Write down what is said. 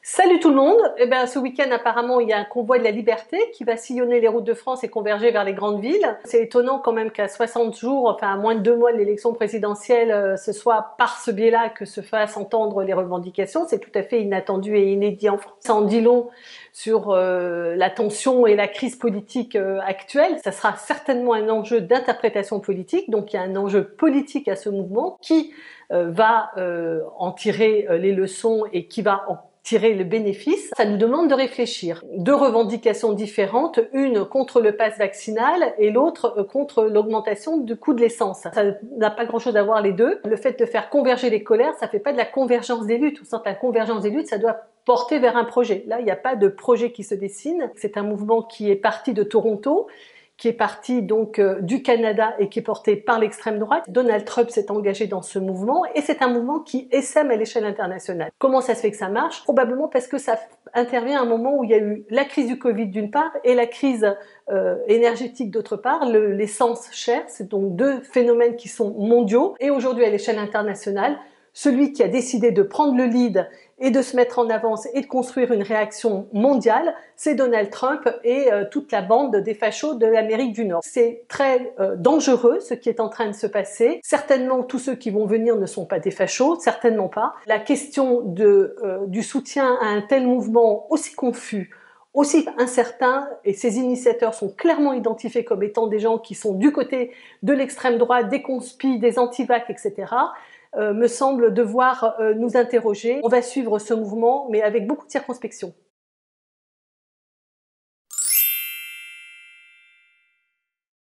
Salut tout le monde. Ce week-end, apparemment, il y a un convoi de la liberté qui va sillonner les routes de France et converger vers les grandes villes. C'est étonnant quand même qu'à 60 jours, enfin à moins de 2 mois de l'élection présidentielle, ce soit par ce biais-là que se fassent entendre les revendications. C'est tout à fait inattendu et inédit en France. Ça en dit long sur la tension et la crise politique actuelle. Ça sera certainement un enjeu d'interprétation politique. Donc il y a un enjeu politique à ce mouvement qui va en tirer les leçons et qui va en tirer le bénéfice. Ça nous demande de réfléchir. Deux revendications différentes, une contre le pass vaccinal et l'autre contre l'augmentation du coût de l'essence. Ça n'a pas grand-chose à voir les deux. Le fait de faire converger les colères, ça fait pas de la convergence des luttes. Au sens, la convergence des luttes, ça doit porter vers un projet. Là, il n'y a pas de projet qui se dessine. C'est un mouvement qui est parti de Toronto, qui est parti donc du Canada et qui est porté par l'extrême droite. Donald Trump s'est engagé dans ce mouvement et c'est un mouvement qui essaime à l'échelle internationale. Comment ça se fait que ça marche? Probablement parce que ça intervient à un moment où il y a eu la crise du Covid d'une part et la crise énergétique d'autre part, l'essence chère. C'est donc deux phénomènes qui sont mondiaux et aujourd'hui à l'échelle internationale, celui qui a décidé de prendre le lead et de se mettre en avance et de construire une réaction mondiale, c'est Donald Trump et toute la bande des fachos de l'Amérique du Nord. C'est très dangereux ce qui est en train de se passer. Certainement, tous ceux qui vont venir ne sont pas des fachos, certainement pas. La question du soutien à un tel mouvement aussi confus, aussi incertain, et ces initiateurs sont clairement identifiés comme étant des gens qui sont du côté de l'extrême droite, des conspis, des antivax, etc., me semble devoir nous interroger. On va suivre ce mouvement, mais avec beaucoup de circonspection.